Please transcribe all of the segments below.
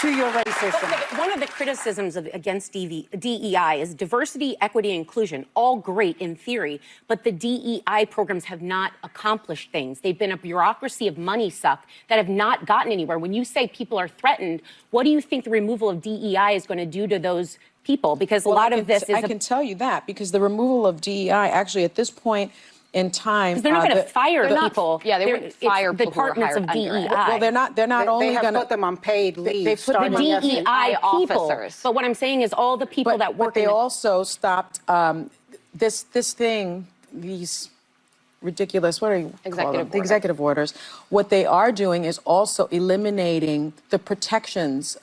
to your racism. But one of the criticisms against DEI is diversity, equity, and inclusion. All great in theory, but the DEI programs have not accomplished things. They've been a bureaucracy of money suck that have not gotten anywhere. When you say people are threatened, what do you think the removal of DEI is going to do to those people? Because a lot of this is... I can tell you that, because the removal of DEI, actually, at this point in time... They're not going to fire people. Yeah, they wouldn't fire people departments of DEI. Well, they're not only going to... They have put them on paid leave. They put the DEI people. officers. But what I'm saying is all the people that work But they also stopped this thing, these ridiculous, what are you call them? The executive orders. What they are doing is also eliminating the protections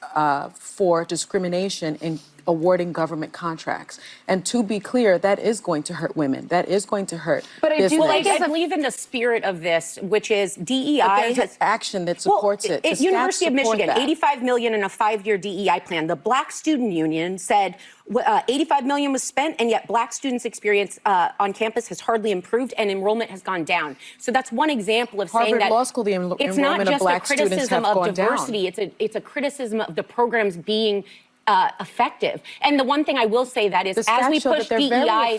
for discrimination in awarding government contracts. And to be clear, that is going to hurt women. That is going to hurt. But I believe in the spirit of this, which is DEI has action that supports it. University of Michigan, $85 million in a 5-year DEI plan. The Black Student Union said $85 million was spent, and yet Black students' experience on campus has hardly improved, and enrollment has gone down. So that's one example of saying that Law School, the it's not just a criticism of diversity. It's a criticism of the programs being effective. And the one thing I will say that is, as we push DEI,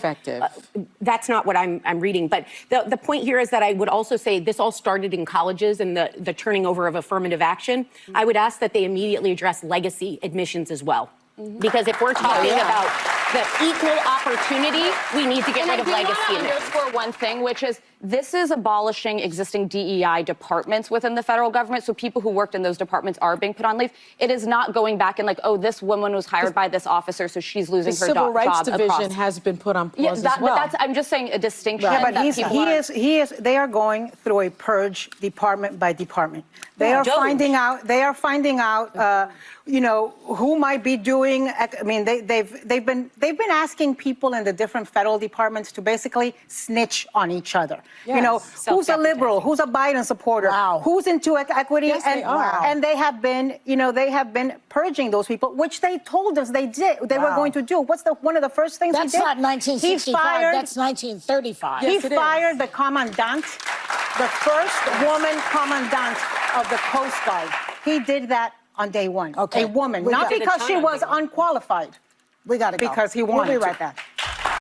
that's not what I'm reading. But the point here is that I would also say this all started in colleges and the turning over of affirmative action. I would ask that they immediately address legacy admissions as well. Because if we're talking about the equal opportunity, we need to get rid of legacy admissions. And I underscore one thing, which is this is abolishing existing DEI departments within the federal government, so people who worked in those departments are being put on leave. It is not going back and like, oh, this woman was hired by this officer, so she's losing her job. The Civil Rights Division has been put on pause as well. But I'm just saying a distinction. Yeah, but they are going through a purge department by department. They are finding out, you know, who might be doing. I mean, they've been asking people in the different federal departments to basically snitch on each other. Yes. You know, who's a liberal, who's a Biden supporter, who's into equity, and they have been, you know, they have been purging those people, which they told us they were going to do. What's one of the first things he did? That's not 1965. That's 1935. He fired the commandant, the first woman commandant of the Coast Guard. He did that on day one. Okay. A woman, not because she was unqualified. We got to go. Because he wanted to. We'll be right back.